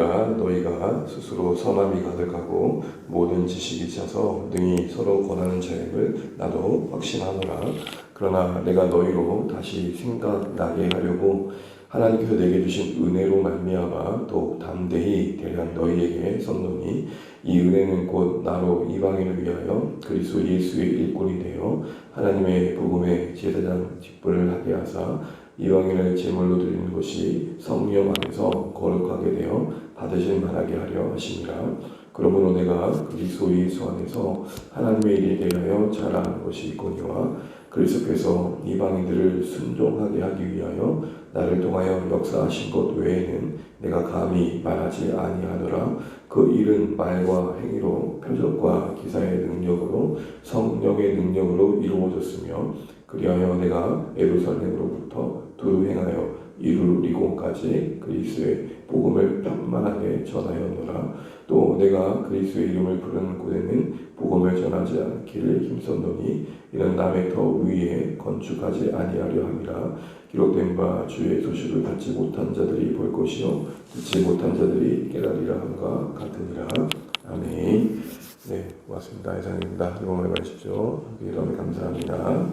형제들아 너희가 스스로 선함이 가득하고 모든 지식이 차서 능히 서로 권하는 자임을 나도 확신하노라. 그러나 내가 너희로 다시 생각나게 하려고 하나님께서 내게 주신 은혜로 말미암아 또 담대히 대략 너희에게 썼노니 이 은혜는 곧 나로 이방인을 위하여 그리스도 예수의 일꾼이 되어 하나님의 복음의 제사장 직분을 하게 하사 이방인을 제물로 드리는 것이 성령 안에서 거룩하게 되어 받으실 만하게 하려 하심이라. 그러므로 내가 그리스도 예수 안에서 하나님의 일에 대하여 자랑하는 것이 있거니와 그리스도께서 이방인들을 순종하게 하기 위하여 나를 통하여 역사하신 것 외에는 내가 감히 말하지 아니하노라. 그 일은 말과 행위로 표적과 기사의 능력으로 성령의 능력으로 이루어졌으며 그리하여 내가 예루살렘으로부터 두루 행하여 이루리고까지 그리스도의 복음을 편만하게 전하였노라. 또 내가 그리스도의 이름을 부르는 곳에는 복음을 전하지 않기를 힘썼노니 이는 남의 터 위에 건축하지 아니하려 함이라. 기록된 바 주의 소식을 받지 못한 자들이 볼 것이요 듣지 못한 자들이 깨달으리라 함과 같으니라. 아멘. 네, 고맙습니다. 이상입니다. 이번 말 하십시오. 여러분 감사합니다.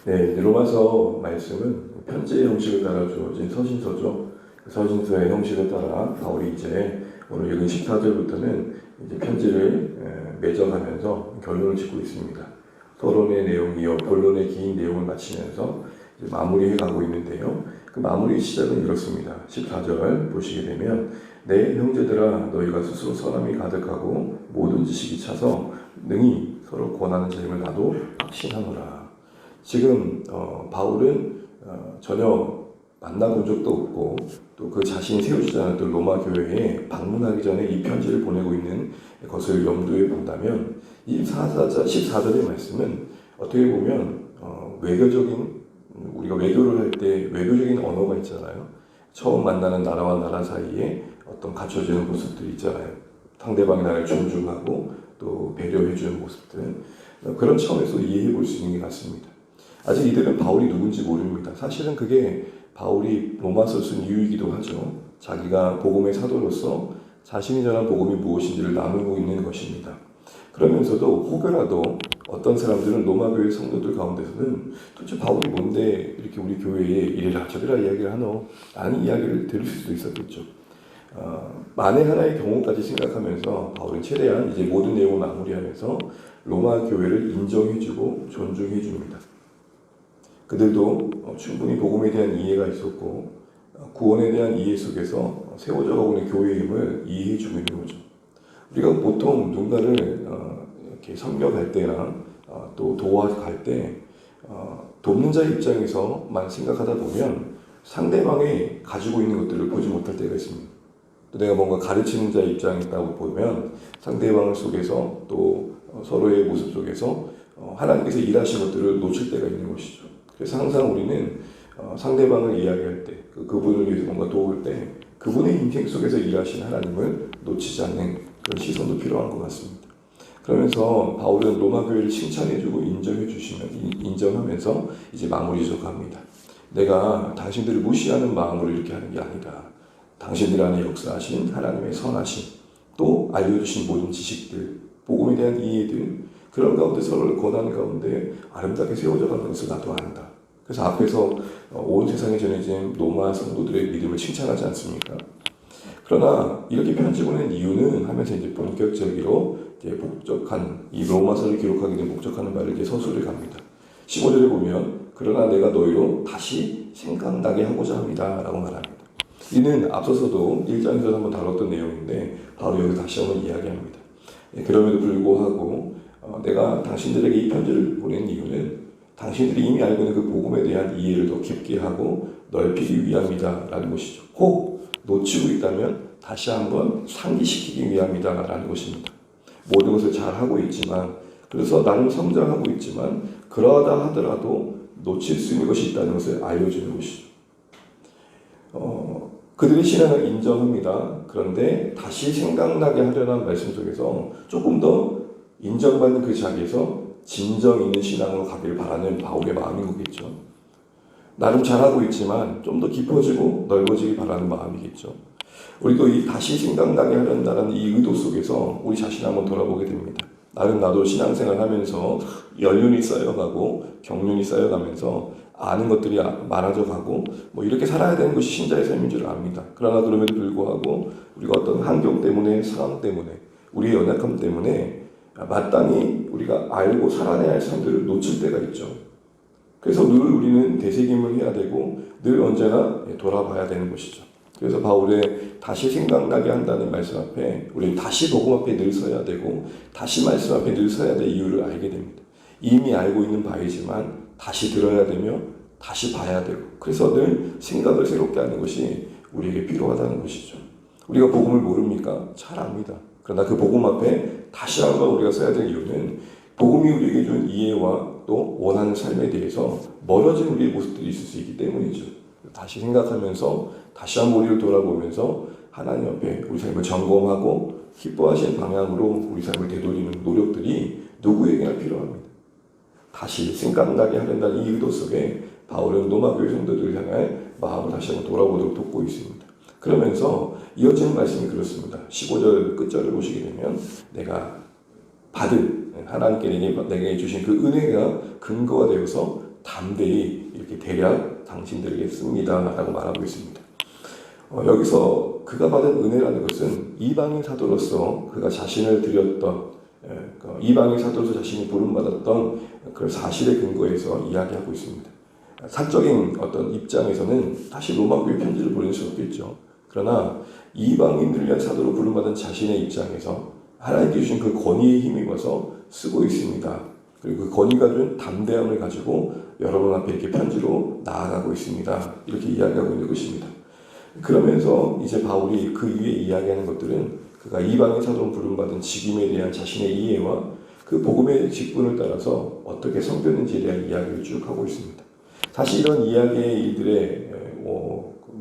네, 로마서 말씀은 편지의 형식을 따라 주어진 서신서죠. 그 서신서의 형식을 따라 바울이 이제 오늘 읽은 14절부터는 이제 편지를 맺어가면서 결론을 짓고 있습니다. 서론의 내용이요 본론의 긴 내용을 마치면서 이제 마무리해가고 있는데요. 그 마무리 시작은 이렇습니다. 14절 보시게 되면 내 형제들아 너희가 스스로 선함이 가득하고 모든 지식이 차서 능히 서로 권하는 자임을 나도 확신하노라. 지금 바울은 전혀 만나본 적도 없고 또 그 자신이 세우지 않았던 로마 교회에 방문하기 전에 이 편지를 보내고 있는 것을 염두에 본다면 이 14절의 말씀은 어떻게 보면 외교적인 우리가 외교를 할 때 외교적인 언어가 있잖아요. 처음 만나는 나라와 나라 사이에 어떤 갖춰지는 모습들이 있잖아요. 상대방이 나를 존중하고 또 배려해주는 모습들 그런 차원에서 이해해 볼 수 있는 게 같습니다. 아직 이들은 바울이 누군지 모릅니다. 사실은 그게 바울이 로마서를 쓴 이유이기도 하죠. 자기가 복음의 사도로서 자신이 전한 복음이 무엇인지를 나누고 있는 것입니다. 그러면서도 혹여라도 어떤 사람들은 로마 교회 성도들 가운데서는 도대체 바울이 뭔데 이렇게 우리 교회에 이래라 저래라 이야기를 하노? 라는 이야기를 들을 수도 있었겠죠. 만에 하나의 경우까지 생각하면서 바울은 최대한 이제 모든 내용을 마무리하면서 로마 교회를 인정해주고 존중해줍니다. 그들도 충분히 복음에 대한 이해가 있었고 구원에 대한 이해 속에서 세워져 가고 있는 교회임을 이해해주고 있는 거죠. 우리가 보통 누군가를 이렇게 섬겨갈 때랑 또 도와갈 때 돕는 자의 입장에서만 생각하다 보면 상대방이 가지고 있는 것들을 보지 못할 때가 있습니다. 또 내가 뭔가 가르치는 자의 입장에 있다고 보면 상대방 속에서 또 서로의 모습 속에서 하나님께서 일하신 것들을 놓칠 때가 있는 것이죠. 그래서 항상 우리는 상대방을 이야기할 때 그분을 위해서 뭔가 도울 때 그분의 인생 속에서 일하신 하나님을 놓치지 않는 그런 시선도 필요한 것 같습니다. 그러면서 바울은 로마 교회를 칭찬해주고 인정하면서 이제 마무리 지어갑니다. 내가 당신들을 무시하는 마음으로 이렇게 하는 게 아니다. 당신들 안에 역사하신 하나님의 선하심 또 알려주신 모든 지식들 복음에 대한 이해들 그런 가운데 서로를 권하는 가운데 아름답게 세워져 가는 것을 나도 안다. 그래서 앞에서 온 세상에 전해진 로마 성도들의 믿음을 칭찬하지 않습니까? 그러나 이렇게 편지 보낸 이유는 하면서 이제 본격적으로 이제 목적한 이 로마서를 기록하게 된 목적하는 말을 이제 서술해 갑니다. 15절에 보면 그러나 내가 너희로 다시 생각나게 하고자 합니다. 라고 말합니다. 이는 앞서서도 1장에서 한번 다뤘던 내용인데 바로 여기 다시 한번 이야기합니다. 그럼에도 불구하고 내가 당신들에게 이 편지를 보낸 이유는 당신들이 이미 알고 있는 그 복음에 대한 이해를 더 깊게 하고 넓히기 위함이다 라는 것이죠. 혹 놓치고 있다면 다시 한번 상기시키기 위함이다 라는 것입니다. 모든 것을 잘하고 있지만 그래서 나는 성장하고 있지만 그러하다 하더라도 놓칠 수 있는 것이 있다는 것을 알려주는 것이죠. 그들의 신앙을 인정합니다. 그런데 다시 생각나게 하려는 말씀 속에서 조금 더 인정받는 그 자리에서 진정 있는 신앙으로 가기를 바라는 바울의 마음인 거겠죠. 나름 잘하고 있지만 좀 더 깊어지고 넓어지기 바라는 마음이겠죠. 우리도 이 다시 생각나게 하려는 이 의도 속에서 우리 자신을 한번 돌아보게 됩니다. 나도 신앙생활 하면서 연륜이 쌓여가고 경륜이 쌓여가면서 아는 것들이 많아져 가고 뭐 이렇게 살아야 되는 것이 신자의 삶인 줄 압니다. 그러나 그럼에도 불구하고 우리가 어떤 환경 때문에, 상황 때문에, 우리의 연약함 때문에 마땅히 우리가 알고 살아내야 할 삶들을 놓칠 때가 있죠. 그래서 늘 우리는 되새김을 해야 되고 늘 언제나 돌아봐야 되는 것이죠. 그래서 바울의 다시 생각나게 한다는 말씀 앞에 우리는 다시 복음 앞에 늘 서야 되고 다시 말씀 앞에 늘 서야 될 이유를 알게 됩니다. 이미 알고 있는 바이지만 다시 들어야 되며 다시 봐야 되고 그래서 늘 생각을 새롭게 하는 것이 우리에게 필요하다는 것이죠. 우리가 복음을 모릅니까? 잘 압니다. 그러나 그 복음 앞에 다시 한번 우리가 서야 될 이유는 복음이 우리에게 준 이해와 또 원하는 삶에 대해서 멀어진 우리의 모습들이 있을 수 있기 때문이죠. 다시 생각하면서 다시 한번 우리를 돌아보면서 하나님 앞에 우리 삶을 점검하고 기뻐하시는 방향으로 우리 삶을 되돌리는 노력들이 누구에게나 필요합니다. 다시 생각나게 하려는 이 의도 속에 바울은 로마교회 성도들을 향해 마음을 다시 한번 돌아보도록 돕고 있습니다. 그러면서 이어지는 말씀이 그렇습니다. 15절 끝절을 보시게 되면 내가 받은 하나님께 내게 주신 그 은혜가 근거가 되어서 담대히 이렇게 대략 당신들에게 씁니다 라고 말하고 있습니다. 여기서 그가 받은 은혜라는 것은 이방인 사도로서 그가 자신을 드렸던 이방인 사도로서 자신이 부름받았던 그 사실의 근거에서 이야기하고 있습니다. 사적인 어떤 입장에서는 다시 로마교회 편지를 보낼 수 없겠죠. 그러나 이방인들을 위한 사도로 부름받은 자신의 입장에서 하나님께 주신 그 권위에 힘입어서 쓰고 있습니다. 그리고 그 권위가 준 담대함을 가지고 여러분 앞에 이렇게 편지로 나아가고 있습니다. 이렇게 이야기하고 있는 것입니다. 그러면서 이제 바울이 그 위에 이야기하는 것들은 그가 이방인 사도로 부름받은 직임에 대한 자신의 이해와 그 복음의 직분을 따라서 어떻게 섬겼는지에 대한 이야기를 쭉 하고 있습니다. 사실 이런 이야기의 일들의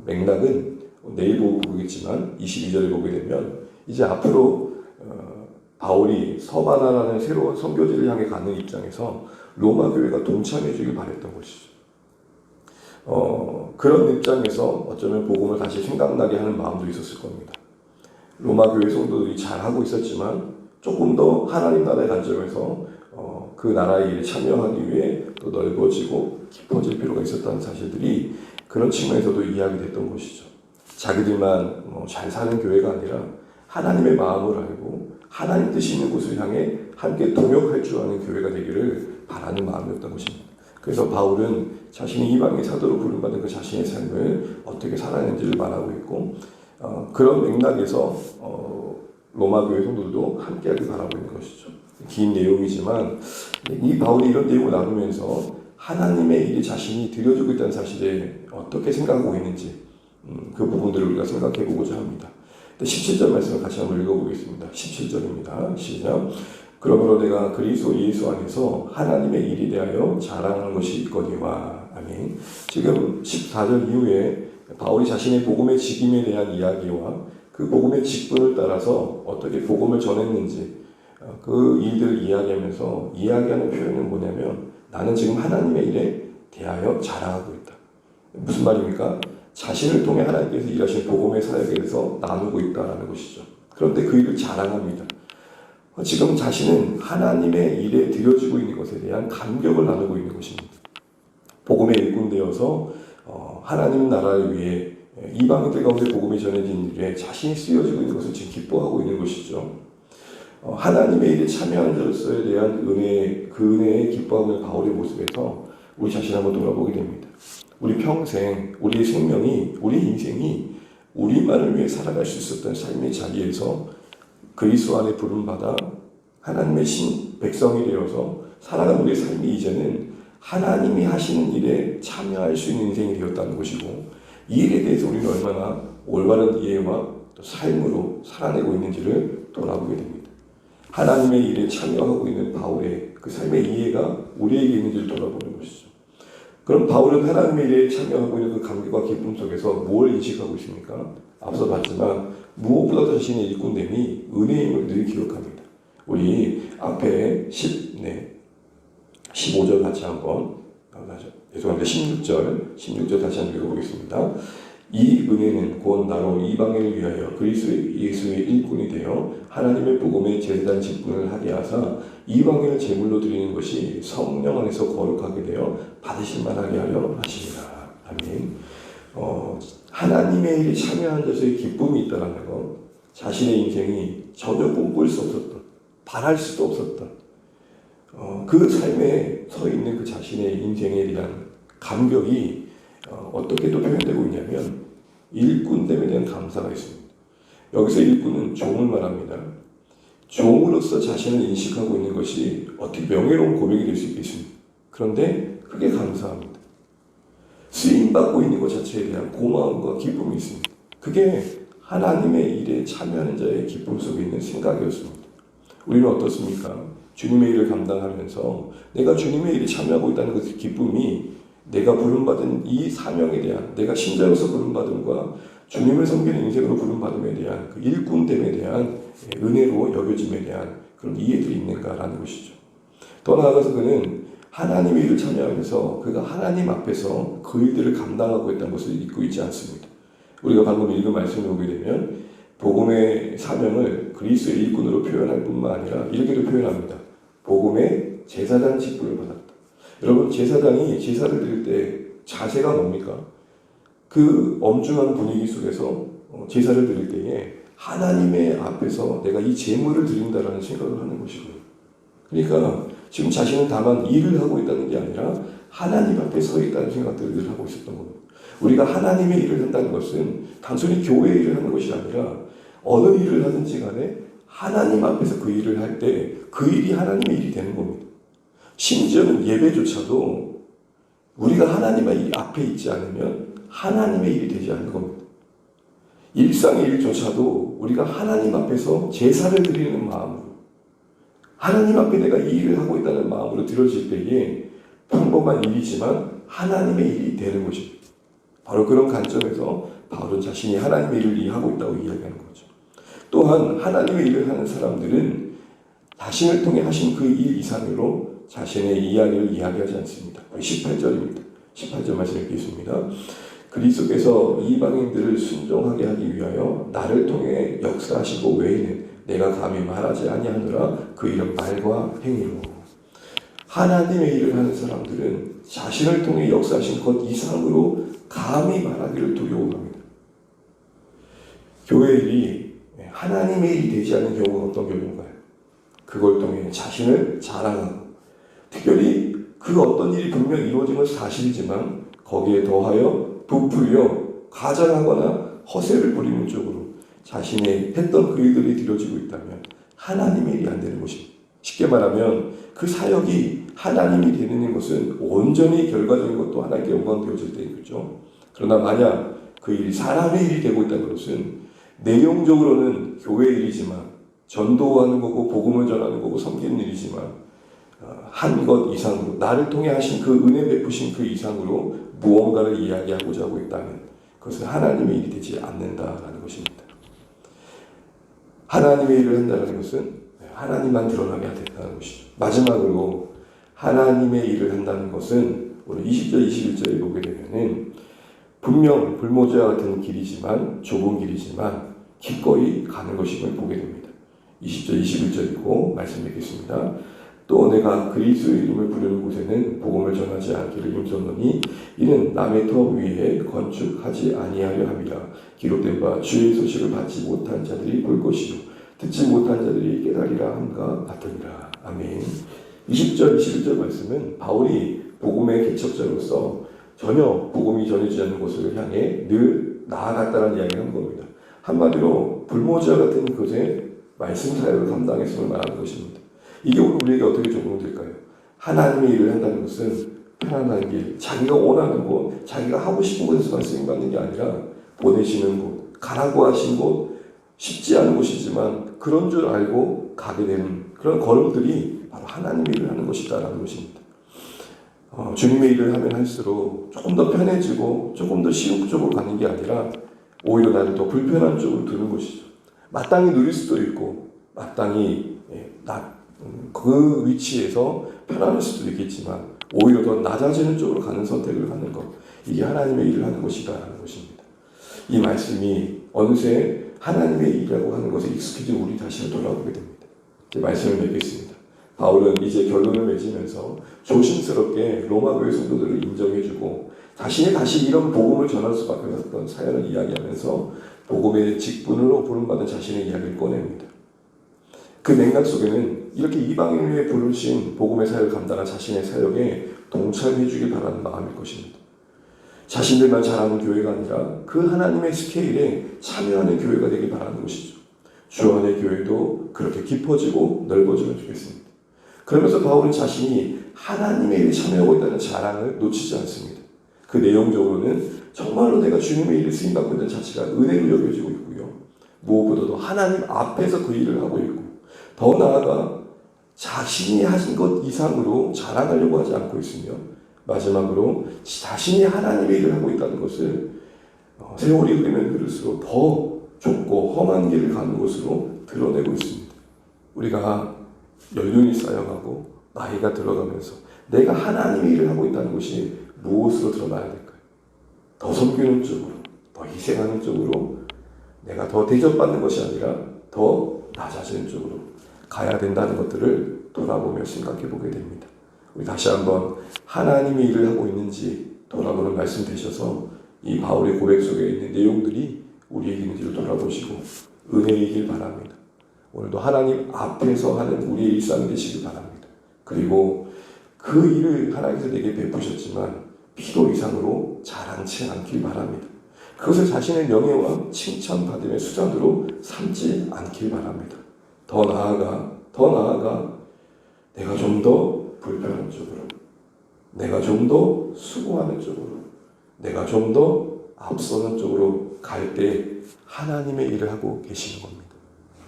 맥락은 내일 보겠지만 22절에 보게 되면 이제 앞으로 바울이 서바나라는 새로운 선교지를 향해 가는 입장에서 로마 교회가 동참해 주길 바랬던 것이죠. 그런 입장에서 어쩌면 복음을 다시 생각나게 하는 마음도 있었을 겁니다. 로마 교회 성도들이 잘하고 있었지만 조금 더 하나님 나라의 관점에서 그 나라의 일에 참여하기 위해 또 넓어지고 깊어질 필요가 있었다는 사실들이 그런 측면에서도 이야기됐던 것이죠. 자기들만 잘 사는 교회가 아니라 하나님의 마음을 알고 하나님 뜻이 있는 곳을 향해 함께 동역할 줄 아는 교회가 되기를 바라는 마음이었던 것입니다. 그래서 바울은 자신이 이방의 사도로 부름받은 그 자신의 삶을 어떻게 살아내는지를 말하고 있고 그런 맥락에서 로마 교회 성도들도 함께하길 바라고 있는 것이죠. 긴 내용이지만 이 바울이 이런 내용을 나누면서 하나님의 일이 자신이 드려주고 있다는 사실에 어떻게 생각하고 있는지 그 부분들을 우리가 생각해 보고자 합니다. 17절 말씀을 같이 한번 읽어보겠습니다. 17절입니다. 시작. 그러므로 내가 그리스도 예수 안에서 하나님의 일에 대하여 자랑하는 것이 있거니와. 아멘. 지금 14절 이후에 바울이 자신의 복음의 직임에 대한 이야기와 그 복음의 직분을 따라서 어떻게 복음을 전했는지 그 일들을 이야기하면서 이야기하는 표현은 뭐냐면 나는 지금 하나님의 일에 대하여 자랑하고 있다. 무슨 말입니까? 자신을 통해 하나님께서 일하신 복음의 사역에 대해서 나누고 있다는 것이죠. 그런데 그 일을 자랑합니다. 지금 자신은 하나님의 일에 드려지고 있는 것에 대한 감격을 나누고 있는 것입니다. 복음의 일꾼 되어서 하나님 나라를 위해 이방인들 가운데 복음이 전해진 일에 자신이 쓰여지고 있는 것을 지금 기뻐하고 있는 것이죠. 하나님의 일에 참여하는 자로서에 대한 그 은혜의 기뻐하는 바울의 모습에서 우리 자신을 한번 돌아보게 됩니다. 우리 평생, 우리의 생명이, 우리 인생이 우리만을 위해 살아갈 수 있었던 삶의 자리에서 그리스도 안에 부름받아 하나님의 백성이 되어서 살아가는 우리의 삶이 이제는 하나님이 하시는 일에 참여할 수 있는 인생이 되었다는 것이고 이 일에 대해서 우리는 얼마나 올바른 이해와 또 삶으로 살아내고 있는지를 돌아보게 됩니다. 하나님의 일에 참여하고 있는 바울의 그 삶의 이해가 우리에게 있는지를 돌아보는 것이죠. 그럼 바울은 하나님의 일에 참여하고 있는 그 감격과 기쁨 속에서 뭘 인식하고 있습니까? 앞서 봤지만 무엇보다 자신의 일꾼됨이 은혜임을 늘 기억합니다. 우리 앞에 15절 같이 한번 죄송합니다. 16절 다시 한번 읽어보겠습니다. 이 은혜는 곧 나로 이방인을 위하여 그리스도 예수의 일꾼이 되어 하나님의 복음의 제단 직분을 하게 하사 이방인을 제물로 드리는 것이 성령 안에서 거룩하게 되어 받으실 만하게 하려 하시니라. 아멘. 하나님의 일에 참여한 자에서의 기쁨이 있다는 것, 자신의 인생이 전혀 꿈꿀 수 없었던, 바랄 수도 없었던 그 삶에 서 있는 그 자신의 인생에 대한 감격이 어떻게 또 표현되고 있냐면 일꾼됨에 대한 감사가 있습니다. 여기서 일꾼은 종을 말합니다. 종으로서 자신을 인식하고 있는 것이 어떻게 명예로운 고백이 될 수 있겠습니까? 그런데 그게 감사합니다. 쓰임받고 있는 것 자체에 대한 고마움과 기쁨이 있습니다. 그게 하나님의 일에 참여하는 자의 기쁨 속에 있는 생각이었습니다. 우리는 어떻습니까? 주님의 일을 감당하면서 내가 주님의 일에 참여하고 있다는 그 기쁨이 내가 부름받은 이 사명에 대한, 내가 신자로서 부름받음과 주님을 섬기는 인생으로 부름받음에 대한 그 일꾼됨에 대한 은혜로 여겨짐에 대한 그런 이해들이 있는가라는 것이죠. 더 나아가서 그는 하나님의 일을 참여하면서 그가 하나님 앞에서 그 일들을 감당하고 있다는 것을 잊고 있지 않습니다. 우리가 방금 읽은 말씀을 보게 되면 복음의 사명을 그리스도의 일꾼으로 표현할 뿐만 아니라 이렇게도 표현합니다. 복음의 제사장 직분을 받았다. 여러분, 제사장이 제사를 드릴 때 자세가 뭡니까? 그 엄중한 분위기 속에서 제사를 드릴 때에 하나님의 앞에서 내가 이 제물을 드린다라는 생각을 하는 것이고요. 그러니까 지금 자신은 다만 일을 하고 있다는 게 아니라 하나님 앞에 서 있다는 생각들을 하고 있었던 겁니다. 우리가 하나님의 일을 한다는 것은 단순히 교회 일을 하는 것이 아니라 어느 일을 하든지 간에 하나님 앞에서 그 일을 할 때 그 일이 하나님의 일이 되는 겁니다. 심지어는 예배조차도 우리가 하나님 앞에 있지 않으면 하나님의 일이 되지 않는 겁니다. 일상의 일조차도 우리가 하나님 앞에서 제사를 드리는 마음으로, 하나님 앞에 내가 이 일을 하고 있다는 마음으로 드려질 때에 평범한 일이지만 하나님의 일이 되는 것입니다. 바로 그런 관점에서 바울은 자신이 하나님의 일을 하고 있다고 이야기하는 거죠. 또한 하나님의 일을 하는 사람들은 자신을 통해 하신 그 일 이상으로 자신의 이야기를 이야기하지 않습니다. 18절입니다. 18절 말씀 읽겠습니다. 그리스도께서 이방인들을 순종하게 하기 위하여 나를 통해 역사하시고 외에는 내가 감히 말하지 아니하노라. 그 이름 말과 행위로. 하나님의 일을 하는 사람들은 자신을 통해 역사하신 것 이상으로 감히 말하기를 두려워합니다. 교회 일이 하나님의 일이 되지 않는 경우는 어떤 경우인가요? 그걸 통해 자신을 자랑하고, 특별히 그 어떤 일이 분명 이루어진 것은 사실이지만 거기에 더하여 부풀려 과장하거나 허세를 부리는 쪽으로 자신의 했던 그 일들이 이루어지고 있다면 하나님의 일이 안 되는 것입니다. 쉽게 말하면 그 사역이 하나님이 되는 것은 온전히 결과적인 것도 하나님께 영광되어질 때이겠죠. 그러나 만약 그 일이 사람의 일이 되고 있다는 것은 내용적으로는 교회 일이지만, 전도하는 거고 복음을 전하는 거고 섬기는 일이지만, 한 것 이상으로, 나를 통해 하신 그 은혜 베푸신 그 이상으로 무언가를 이야기하고자 하고 있다면 그것은 하나님의 일이 되지 않는다라는 것입니다. 하나님의 일을 한다는 것은 하나님만 드러나게 된다는 것이죠. 마지막으로 하나님의 일을 한다는 것은 오늘 20절 21절에 보게 되면은 분명 불모지와 같은 길이지만, 좁은 길이지만 기꺼이 가는 것임을 보게 됩니다. 20절 21절이고 말씀 읽겠습니다. 또 내가 그리스도의 이름을 부르는 곳에는 복음을 전하지 않기를 힘썼노니 이는 남의 터 위에 건축하지 아니하려 함이라. 기록된 바 주의 소식을 받지 못한 자들이 볼 것이요 듣지 못한 자들이 깨달으리라 함과 같으니라. 아멘. 20절 21절 말씀은 바울이 복음의 개척자로서 전혀 복음이 전해지지 않는 곳을 향해 늘 나아갔다는 이야기를 한 겁니다. 한마디로 불모지와 같은 곳에 말씀 사역을 감당했음을 말하는 것입니다. 이게 오늘 우리에게 어떻게 적용될까요? 하나님의 일을 한다는 것은 편안한 길, 자기가 원하는 곳, 자기가 하고 싶은 곳에서만 쓰임받는 게 아니라 보내시는 곳, 가라고 하신 곳, 쉽지 않은 곳이지만 그런 줄 알고 가게 되는 그런 걸음들이 바로 하나님의 일을 하는 것이다라는 것입니다. 주님의 일을 하면 할수록 조금 더 편해지고 조금 더 쉬운 쪽으로 가는 게 아니라 오히려 나를 더 불편한 쪽으로 드는 것이죠. 마땅히 누릴 수도 있고 마땅히 그 위치에서 편안할 수도 있겠지만 오히려 더 낮아지는 쪽으로 가는 선택을 하는 것, 이게 하나님의 일을 하는 것이다라는 것입니다. 이 말씀이 어느새 하나님의 일이라고 하는 것에 익숙해진 우리 다시 돌아보게 됩니다. 이제 말씀을 맺겠습니다. 바울은 이제 결론을 맺으면서 조심스럽게 로마교회 성도들을 인정해주고 자신이 다시 이런 복음을 전할 수밖에 없었던 사연을 이야기하면서 복음의 직분으로 부름받은 자신의 이야기를 꺼냅니다. 그 맥락 속에는 이렇게 이방인을 위해 부르신 복음의 사역을 감당한 자신의 사역에 동참해주길 바라는 마음일 것입니다. 자신들만 잘하는 교회가 아니라 그 하나님의 스케일에 참여하는 교회가 되길 바라는 것이죠. 주 안의 교회도 그렇게 깊어지고 넓어지면 좋겠습니다. 그러면서 바울은 자신이 하나님의 일에 참여하고 있다는 자랑을 놓치지 않습니다. 그 내용적으로는 정말로 내가 주님의 일에 쓰임받고 있는 자체가 은혜로 여겨지고 있고요. 무엇보다도 하나님 앞에서 그 일을 하고 있고 더 나아가 자신이 하신 것 이상으로 자랑하려고 하지 않고 있으며 마지막으로 자신이 하나님의 일을 하고 있다는 것을 세월이 흐르면 흐를수록 더 좁고 험한 길을 가는 것으로 드러내고 있습니다. 우리가 연륜이 쌓여가고 나이가 들어가면서 내가 하나님의 일을 하고 있다는 것이 무엇으로 드러나야 될까요? 더 섬기는 쪽으로, 더 희생하는 쪽으로, 내가 더 대접받는 것이 아니라 더 낮아지는 쪽으로 가야 된다는 것들을 돌아보며 생각해 보게 됩니다. 우리 다시 한번 하나님의 일을 하고 있는지 돌아보는 말씀 되셔서 이 바울의 고백 속에 있는 내용들이 우리에게 있는지를 돌아보시고 은혜이길 바랍니다. 오늘도 하나님 앞에서 하는 우리의 일상이 되시길 바랍니다. 그리고 그 일을 하나님께서 내게 베푸셨지만 필요 이상으로 자랑치 않길 바랍니다. 그것을 자신의 명예와 칭찬받음의 수단으로 삼지 않길 바랍니다. 더 나아가 내가 좀 더 불편한 쪽으로, 내가 좀 더 수고하는 쪽으로, 내가 좀 더 앞서는 쪽으로 갈 때 하나님의 일을 하고 계시는 겁니다.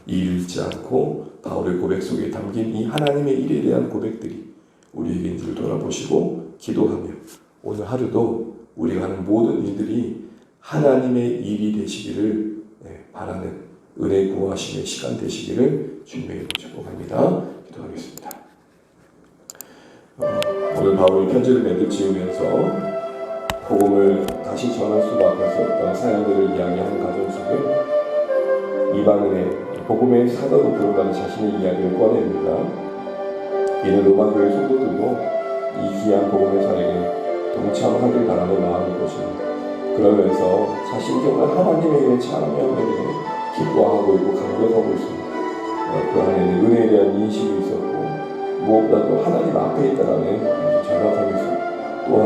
잃지 않고 바울의 고백 속에 담긴 이 하나님의 일에 대한 고백들이 우리에게 인지를 돌아보시고 기도하며 오늘 하루도 우리가 하는 모든 일들이 하나님의 일이 되시기를 바라는 은혜 구하심의 시간 되시기를 주님에게 축복합니다. 기도하겠습니다. 오늘 바울이 편지를 매듭 지으면서 복음을 다시 전할 수밖에 없었던 사연들을 이야기하는 과정 속에 이방인의 복음의 사도로 부름받은 자신의 이야기를 꺼냅니다. 이는 로마교회 성도들도 이 귀한 복음의 사역에 동참하길 바라는 마음일 것입니다. 그러면서 자신이 정말 하나님의 일에 참여함에 기뻐하고 있고 감격하고 있습니다. 그 안에는 은혜에 대한 인식이 있었고 무엇보다도 하나님 앞에 있다는 절박함이 있습니다. 또한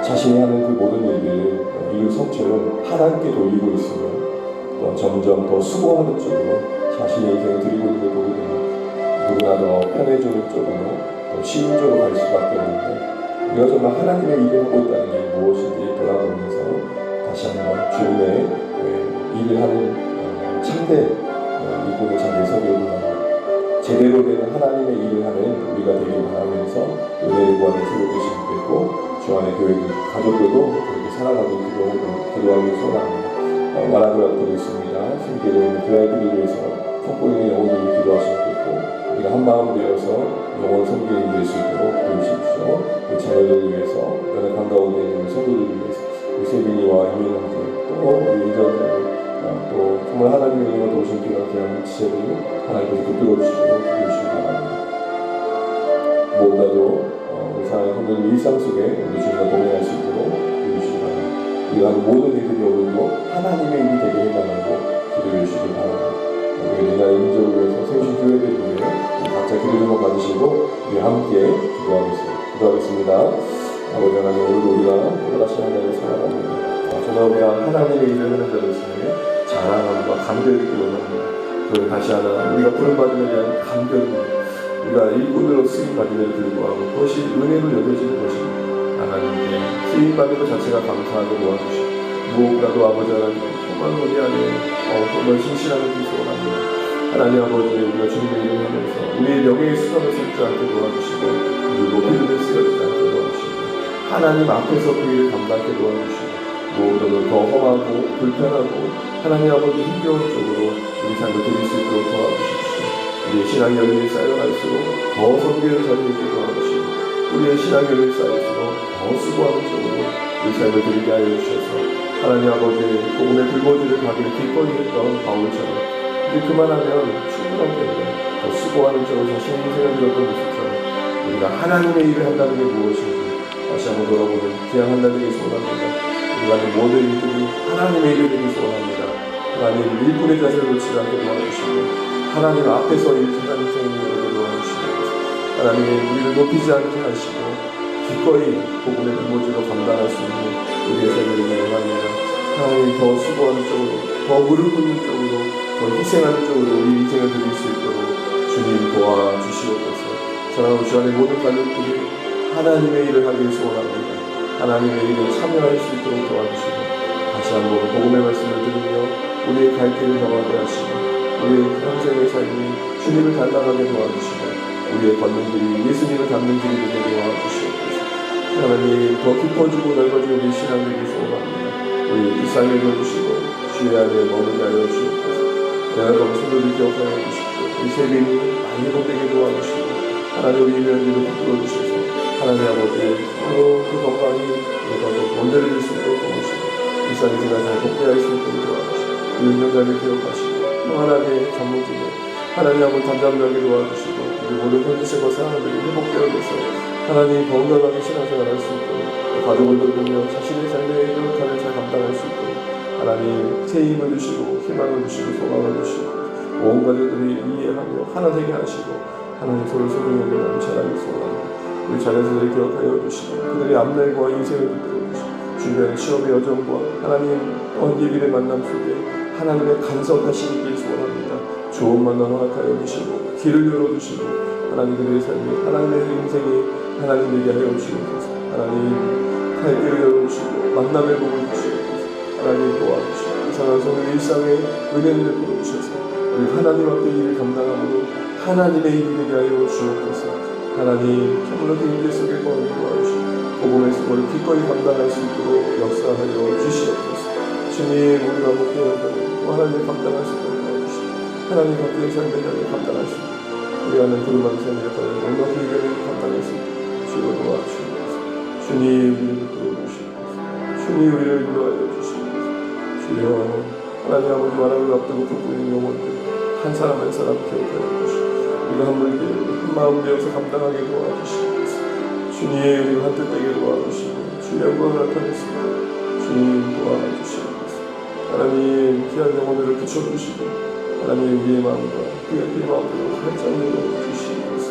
자신이 하는 그 모든 일을 성체를 하나님께 돌리고 있으며 점점 더 수고하는 쪽으로 자신의 인생을 드리고 있는 걸 보게 됩니다. 누구나 더 편해지는 쪽으로 더 쉬운 쪽으로 갈 수밖에 없는데 우리가 정말 하나님의 일을 하고 있다는 게 무엇인지 돌아보면서 다시 한번 주님의 일을 하는 참된 이분의 자리에 서기를 바랍니다. 제대로 된 하나님의 일을 하는 우리가 되길 바라면서 은혜를 구하는 새로 되시기 됐고 주 안의 교회 가족들도 그렇게 살아가길 기도하기 소원합니다. 말하고 앞두고 있습니다. 숨기고 있는 교회들을 위해서 성공의 영혼들을 기도하시면 좋겠고 우리가 한 마음 되어서 영혼 섬기는 될 수 있도록 도우십시오. 우리 자녀들을 위해서 연약한 가운데 있는 성도들을 위해서 우리 세빈이와 이민형들 또 우리 인자들 또 정말 하나님의 이름으로 도우신 필요한 귀한 지체들이 하나님께서 붙들어주시고 도우시기 바랍니다. 무엇보다도 우리 사랑하는 성도들 일상 속에 우리 주님과 동행할 수 있도록 도우시기 바랍니다. 우리가 하는 모든 일들이 오늘도 하나님의 일이 되게 해달라고 기도해 주시기 바랍니다. 우리 나라의 민족을 위해서 세우신 교회들을 위해 각자 기도 제목 가지시고 우리 함께 기도하겠습니다. 아버지 하나님 오늘도 우리가 또다시 하나님을 살아갑니다. 저는 우리가 하나님의 일을 하는 자로서의 자랑함과 감격이 원합니다. 그걸 다시 하나 우리가 부름받음에 대한 감격입니다. 우리가 일꾼으로 쓰임받음에도 불구하고 그것이 은혜로 여겨지는 것입니다. 하나님께 쓰임받는 것 자체가 감사하게 도와주시고 무엇보다도 아버지 하나님 정말 우리 안에 정말 신실하게 기소합니다. 하나님 아버지 우리가 주님의 일을 하면서 우리의 명예의 수단을 삼지 않게 도와주시고 그리고 높이는 쓰여지지 않게 도와주시고 하나님 앞에서 그 일을 감당하게 도와주시고 무엇보다도 더 험하고 불편하고 하나님 아버지 힘겨운 쪽으로 우리 삶을 드릴 수 있도록 도와주십시오. 우리의 신앙 연륜이 쌓여갈수록 더 섬기는 자리에 있게 도와주시고 우리의 신앙 연륜이 쌓일수록 더 수고하는 쪽으로 삶을 드리게 하여 주셔서 하나님 아버지 복음의 불모지를 가기를 기꺼이 했던 바울처럼 이제 그만하면 충분한 때문에 더 수고하는 쪽으로 자신의 인생을 들었던 모습처럼 우리가 하나님의 일을 한다는 게 무엇인지 다시 한번 돌아보는 귀한 한 달 되기 소원합니다. 우리가 하는 모든 일들이 하나님의 일을 되기 소원합니다. 하나님 일꾼의 자세를 놓치지 않게 도와주시고 하나님 앞에서 일 세상 인생을 이루게 도와주시고 하나님의 우리를 높이지 않게 하시고 기꺼이 복음의 불모지로 감당할 수 있는 우리의 삶을 원합니다. 하나님 더 수고하는 쪽으로 더 무릎 꿇는 쪽으로 더 희생하는 쪽으로 우리 인생을 드릴 수 있도록 주님 도와주시옵소서. 사랑하는 주 안의 모든 가족들이 하나님의 일을 하길 소원합니다. 하나님의 일에 참여할 수 있도록 도와주시고 다시 한번 복음의 말씀을 들으며 우리의 갈 길을 정하게 하시고 우리의 평생의 삶이 주님을 닮아가게 도와주시고 우리의 걷는 길이 예수님을 닮는 길이 되게 도와주시옵소서. 하나님 더 깊어지고 넓어지고 우리 신앙 되기 소원합니다. 우리 그 삶을 이루어주시고 주의 안에 머무게 하여 주옵소서. 내가 너무 손들을 기억하여 주십시오. 우리 세빈이 많이 회복되게 도와주시고 하나님 우리 이면들을 붙들어 주셔서 하나님 아버지 그 건강이 내가 더 건드릴 수 있도록 도와주시고 이 삶이 제가 잘 복귀할 수 있도록 도와주시고 이 운명자를 기억하시고 평안하게 잠못지며 하나님 아버지 잠잠하게 도와주시고 우리 모든 편지체과 사람들이 회복되어져서 하나님 건강하게 신앙생활할 수 있도록 가족을 돌보며 자신의 삶의 노력함을 잘 감당할 수 있도록 하나님 새 힘을 주시고 희망을 주시고 소망을 주시고 온 가족들이 이해하며 하나 되게 하시고 하나님 서로 소중하게 넘쳐나게 소원합니다. 우리 자녀들을 기억하여 주시고 그들의 앞날과 인생을 붙들어 주시고 주변 취업의 여정과 하나님 또한 예비의 만남 속에 하나님의 간섭하시기 있길 소원합니다. 좋은 만남 허락하여 주시고 길을 열어주시고 하나님 그들의 삶이 하나님의 인생이 하나님 되게 하여 주시옵소서. 하나님 갈 길을 열어주시고 만남의 복을 주시옵소서. 하나님 도와주시고 이상한 성의 일상에 은혜를 베풀어 주셔서 우리 하나님 앞에 일을 감당함으로 하나님의 일이 되게 하여 주옵소서. 하나님 참으로 그 임재 속에 거하게 도와주시고 복음의 수고를 기꺼이 감당할 수 있도록 역사하여 주시옵소서. 주님 우리가 목회하고 또 하나님을 감당할 수 있도록 도와주시고 하나님 각자의 삶의 자리에 감당할 수 있도록 우리 안에 부름받은 삶의 역할을 온갖 의견을 감당할 수 있도록 주여 도와주시옵소서. 주님 우리를 도와주시옵소서. 주님 우리를 인도하여 주시옵소서. 주여 하나님 아버지 와라를 앞두고 돋보이는 영혼들 한 사람 한 사람 기억하여 주시고 우리가 한 물게 한 마음 되어서 감당하게 도와주시옵소서. 주님 우리가 한뜻 되게 도와주시고 주의 영광을 나타내시고 주님 도와주시옵소서. 하나님 귀한 영혼들을 붙여주시고 하나님 우리의 마음과 그의 마음으로 활짝 열어주시옵소서.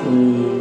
주님